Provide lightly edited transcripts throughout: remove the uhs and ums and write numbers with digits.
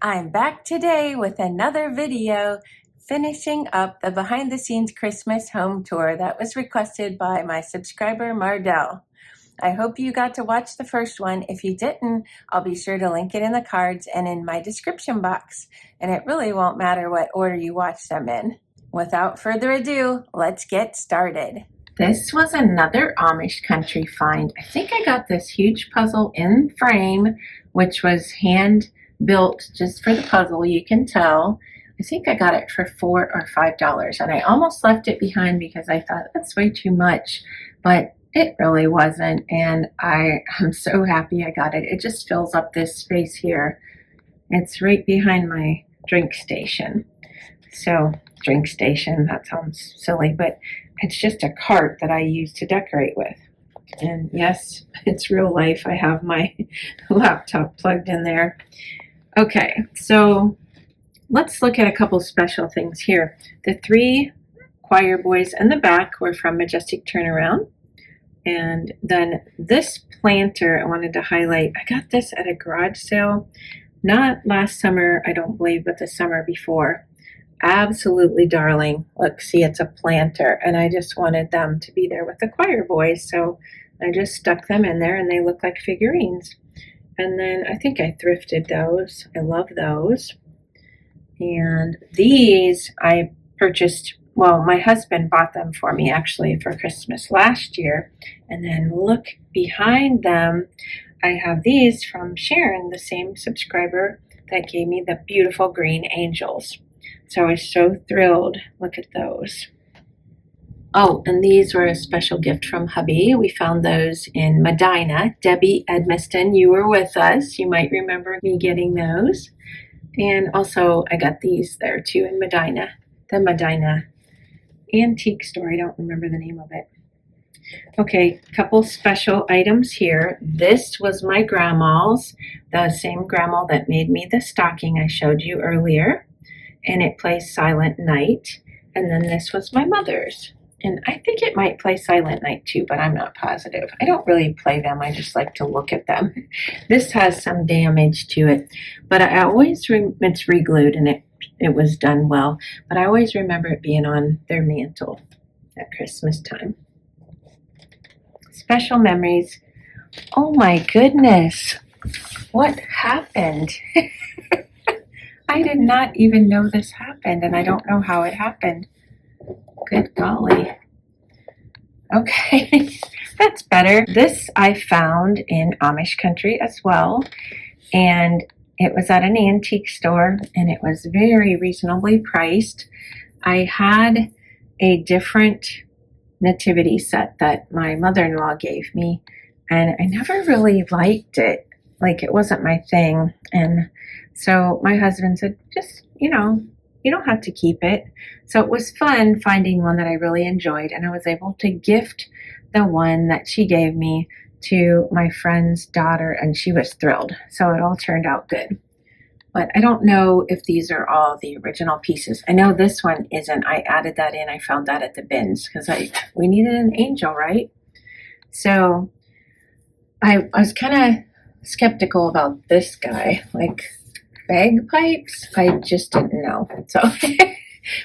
I'm back today with another video finishing up the behind the scenes Christmas home tour that was requested by my subscriber Mardell. I hope you got to watch the first one. If you didn't, I'll be sure to link it in the cards and in my description box. And it really won't matter what order you watch them in. Without further ado, let's get started. This was another Amish country find. I think I got this huge puzzle in frame, which was hand built just for the puzzle, you can tell. I think I got it for $4 or $5, and I almost left it behind because I thought that's way too much, but it really wasn't, and I am so happy I got it. It just fills up this space here. It's right behind my drink station. So, drink station, that sounds silly, but it's just a cart that I use to decorate with. And yes, it's real life. I have my laptop plugged in there. Okay, so let's look at a couple special things here. The 3 choir boys in the back were from Majestic Turnaround. And then this planter I wanted to highlight. I got this at a garage sale, not last summer, I don't believe, but the summer before. Absolutely darling. Look, see, it's a planter, and I just wanted them to be there with the choir boys, so I just stuck them in there, and they look like figurines. And then I think I thrifted those. I love those. And these I purchased, well, my husband bought them for me actually for Christmas last year. And then look behind them, I have these from Sharon, the same subscriber that gave me the beautiful green angels. So I was so thrilled. Look at those. Oh, and these were a special gift from hubby. We found those in Medina. Debbie Edmiston, you were with us. You might remember me getting those. And also I got these there too in Medina. The Medina antique store. I don't remember the name of it. Okay, couple special items here. This was my grandma's, the same grandma that made me the stocking I showed you earlier. And it plays Silent Night. And then this was my mother's. And I think it might play Silent Night too, but I'm not positive. I don't really play them. I just like to look at them. This has some damage to it, but I always, it's re-glued and it was done well, but I always remember it being on their mantle at Christmas time. Special memories. Oh my goodness. What happened? I did not even know this happened, and I don't know how it happened. Good golly. Okay, that's better. This I found in Amish country as well, and it was at an antique store, and it was very reasonably priced. I had a different nativity set that my mother-in-law gave me, and I never really liked it. Like, it wasn't my thing, and so my husband said, just, you don't have to keep it. So it was fun finding one that I really enjoyed, and I was able to gift the one that she gave me to my friend's daughter, and she was thrilled. So it all turned out good. But I don't know if these are all the original pieces. I know this one isn't. I added that in. I found that at the bins because we needed an angel, right? So I was kind of skeptical about this guy. Like, bagpipes? I just didn't know. So,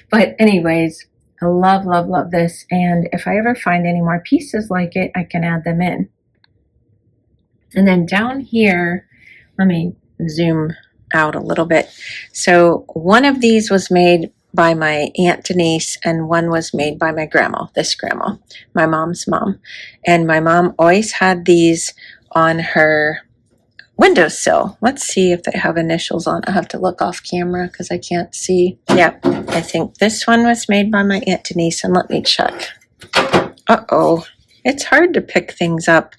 but anyways, I love, love, love this. And if I ever find any more pieces like it, I can add them in. And then down here, let me zoom out a little bit. So one of these was made by my Aunt Denise, and one was made by my grandma, this grandma, my mom's mom. And my mom always had these on her windowsill. Let's see if they have initials on. I have to look off camera because I can't see. Yep, I think this one was made by my Aunt Denise, and let me check. Uh-oh, it's hard to pick things up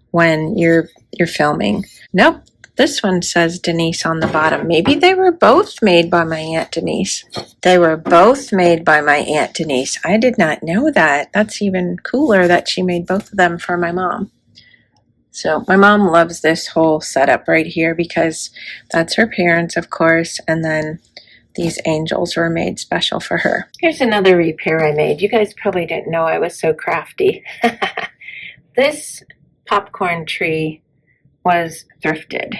when you're filming. Nope, this one says Denise on the bottom. Maybe they were both made by my Aunt Denise. They were both made by my Aunt Denise. I did not know that. That's even cooler that she made both of them for my mom. So my mom loves this whole setup right here because that's her parents, of course, and then these angels were made special for her. Here's another repair I made. You guys probably didn't know I was so crafty. This popcorn tree was thrifted.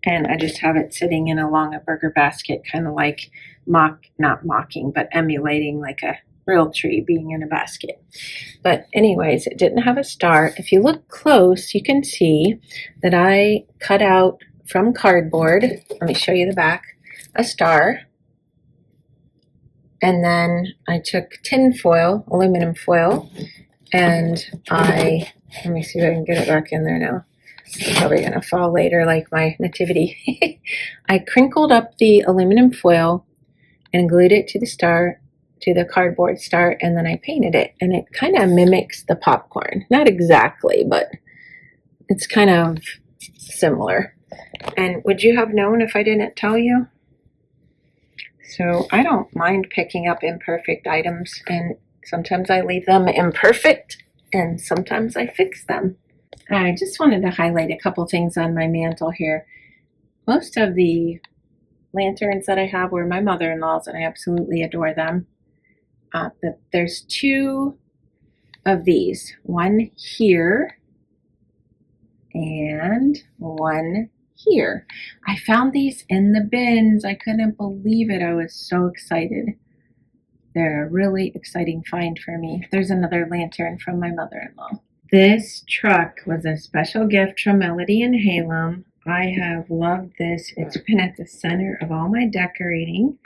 And I just have it sitting in along a burger basket, kind of like not mocking, but emulating like a real tree being in a basket. But anyways, it didn't have a star. If you look close, you can see that I cut out from cardboard, let me show you the back, a star. And then I took tin foil, aluminum foil, and let me see if I can get it back in there now. It's probably going to fall later like my nativity. I crinkled up the aluminum foil and glued it to the star, to the cardboard star, and then I painted it. And it kind of mimics the popcorn. Not exactly, but it's kind of similar. And would you have known if I didn't tell you? So I don't mind picking up imperfect items, and sometimes I leave them imperfect, and sometimes I fix them. I just wanted to highlight a couple things on my mantle here. Most of the lanterns that I have were my mother-in-law's, and I absolutely adore them. But there's two of these, one here and one here. I found these in the bins. I couldn't believe it. I was so excited. They're a really exciting find for me. There's another lantern from my mother-in-law. This truck was a special gift from Melody and Halem. I have loved this. It's been at the center of all my decorating,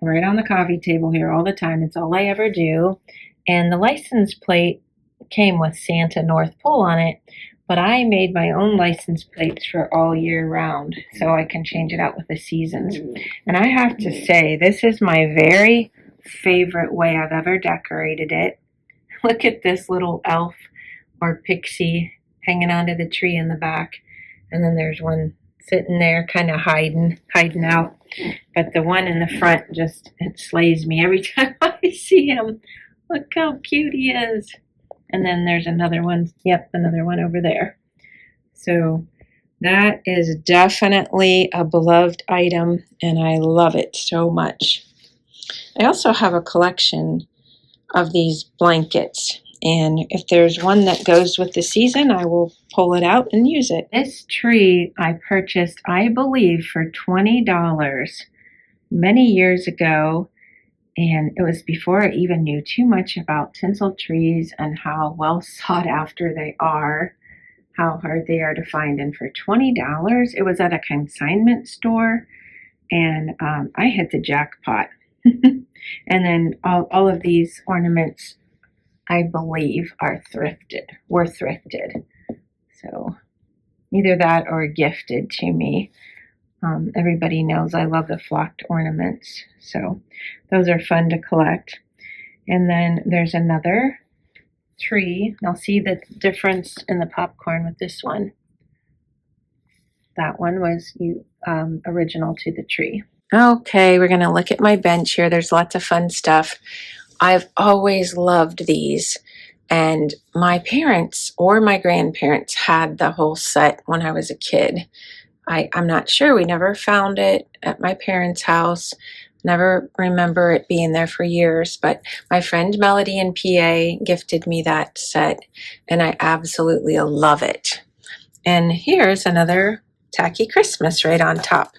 right on the coffee table here all the time. It's all I ever do. And the license plate came with Santa North Pole on it, but I made my own license plates for all year round, so I can change it out with the seasons. And I have to say, this is my very favorite way I've ever decorated it. Look at this little elf or pixie hanging onto the tree in the back. And then there's one sitting there kind of hiding out. But the one in the front just, it slays me every time I see him. Look how cute he is. And then there's another one. Yep, another one over there. So that is definitely a beloved item, and I love it so much. I also have a collection of these blankets, and if there's one that goes with the season, I will pull it out and use it. This tree I purchased, I believe, for $20 many years ago, and it was before I even knew too much about tinsel trees and how well sought after they are, how hard they are to find. And for $20, it was at a consignment store, and I hit the jackpot. And then all of these ornaments, I believe, were thrifted. So either that or gifted to me. Everybody knows I love the flocked ornaments, so those are fun to collect. And then there's another tree. I'll see the difference in the popcorn with this one. That one was original to the tree. Okay, we're going to look at my bench here. There's lots of fun stuff. I've always loved these, and my parents or my grandparents had the whole set when I was a kid. I'm not sure. We never found it at my parents' house. Never remember it being there for years, but my friend Melody in PA gifted me that set, and I absolutely love it. And here's another tacky Christmas right on top.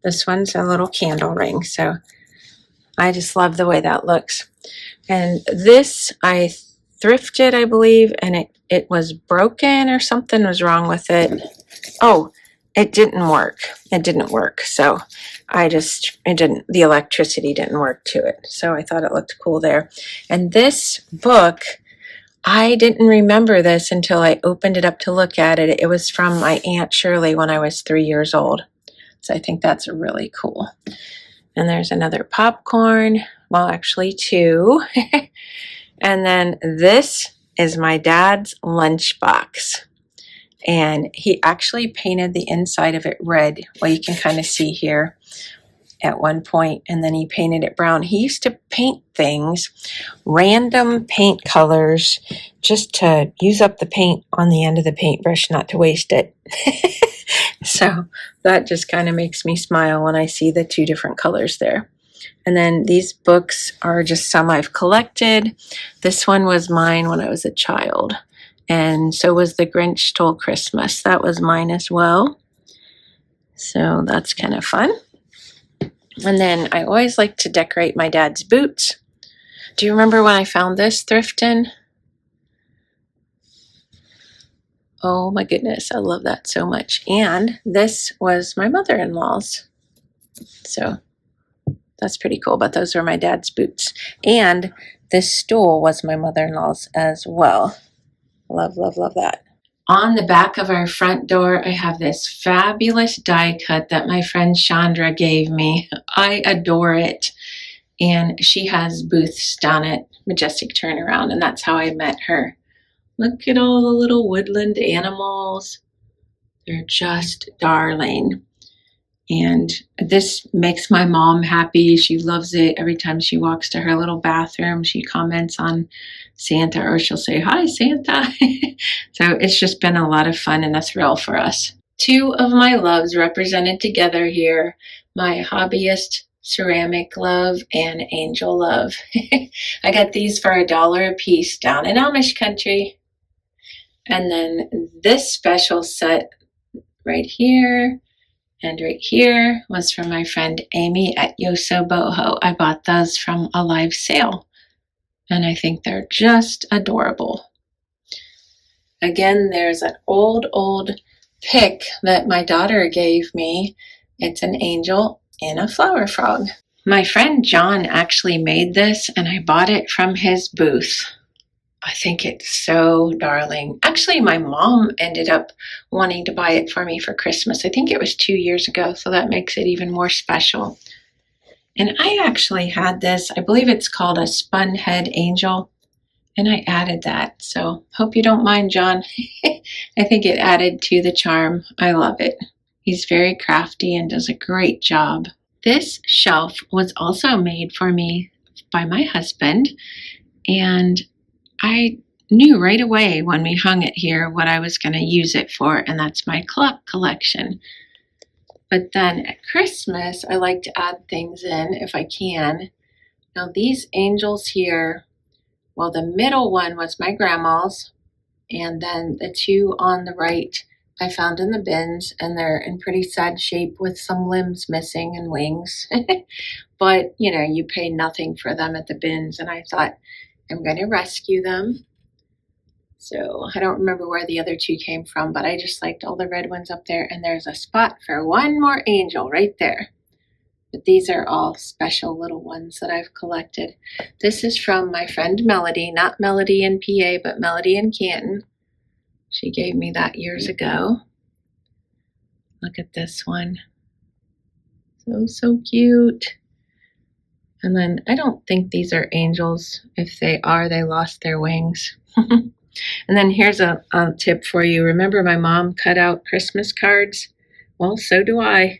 This one's a little candle ring, so I just love the way that looks. And this I thrifted, I believe, and it was broken or something was wrong with it. Oh, it didn't work. It didn't work. So the electricity didn't work to it. So I thought it looked cool there. And this book, I didn't remember this until I opened it up to look at it. It was from my Aunt Shirley when I was 3 years old. So I think that's really cool. And there's another popcorn. Well, actually two. And then this is my dad's lunchbox. And he actually painted the inside of it red. Well, you can kind of see here at one point, and then he painted it brown. He used to paint things, random paint colors, just to use up the paint on the end of the paintbrush, not to waste it. So that just kind of makes me smile when I see the two different colors there. And then these books are just some I've collected. This one was mine when I was a child. And so was The Grinch Stole Christmas. That was mine as well. So that's kind of fun. And then I always like to decorate my dad's boots. Do you remember when I found this thrifting? Oh my goodness, I love that so much. And this was my mother-in-law's. So that's pretty cool, but those were my dad's boots. And this stool was my mother-in-law's as well. Love, love, love that. On the back of our front door, I have this fabulous die cut that my friend Chandra gave me. I adore it. And she has booths down at Majestic Turnaround, and that's how I met her. Look at all the little woodland animals. They're just darling. And this makes my mom happy. She loves it. Every time she walks to her little bathroom, she comments on Santa, or she'll say, "Hi, Santa." So it's just been a lot of fun and a thrill for us. Two of my loves represented together here, my hobbyist ceramic love and angel love. I got these for $1 a piece down in Amish country. And then this special set right here and right here was from my friend Amy at Yoso Boho. I bought those from a live sale, and I think they're just adorable. Again, there's an old pick that my daughter gave me. It's an angel and a flower frog. My friend John actually made this, and I bought it from his booth. I think it's so darling. Actually, my mom ended up wanting to buy it for me for Christmas. I think it was 2 years ago, so that makes it even more special. And I actually had this, I believe it's called a spun head angel, and I added that. So hope you don't mind, John. I think it added to the charm. I love it. He's very crafty and does a great job. This shelf was also made for me by my husband, and I knew right away when we hung it here what I was going to use it for, and that's my clock collection. But then at Christmas, I like to add things in if I can. Now these angels here, well, the middle one was my grandma's, and then the two on the right I found in the bins, and they're in pretty sad shape with some limbs missing and wings. But, you know, you pay nothing for them at the bins, and I thought, I'm going to rescue them. So I don't remember where the other two came from, but I just liked all the red ones up there. And there's a spot for one more angel right there. But these are all special little ones that I've collected. This is from my friend Melody, not Melody in PA, but Melody in Canton. She gave me that years ago. Look at this one. So cute. And then I don't think these are angels. If they are, they lost their wings. And then here's a tip for you. Remember my mom cut out Christmas cards? Well, so do I.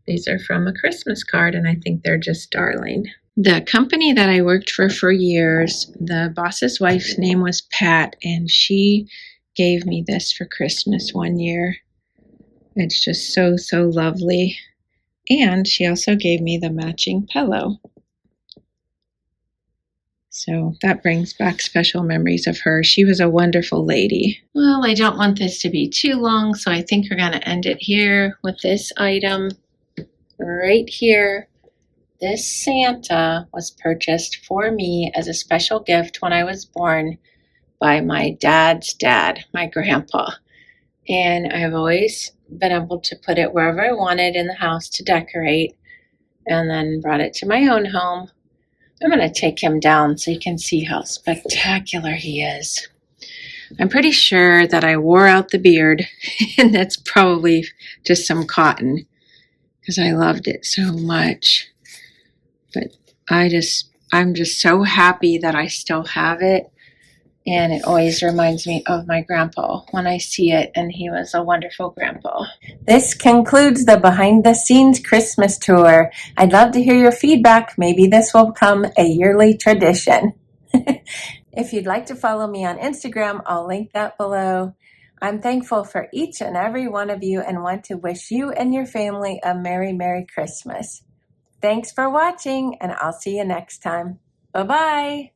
These are from a Christmas card, and I think they're just darling. The company that I worked for years, the boss's wife's name was Pat, and she gave me this for Christmas one year. It's just so lovely. And she also gave me the matching pillow. So that brings back special memories of her. She was a wonderful lady. Well, I don't want this to be too long, so I think we're going to end it here with this item right here. This Santa was purchased for me as a special gift when I was born by my dad's dad, my grandpa. And I've always been able to put it wherever I wanted in the house to decorate, and then brought it to my own home. I'm going to take him down so you can see how spectacular he is. I'm pretty sure that I wore out the beard, and that's probably just some cotton because I loved it so much. But I'm just so happy that I still have it. And it always reminds me of my grandpa when I see it, and he was a wonderful grandpa. This concludes the Behind the Scenes Christmas tour. I'd love to hear your feedback. Maybe this will become a yearly tradition. If you'd like to follow me on Instagram, I'll link that below. I'm thankful for each and every one of you and want to wish you and your family a Merry, Merry Christmas. Thanks for watching, and I'll see you next time. Bye-bye.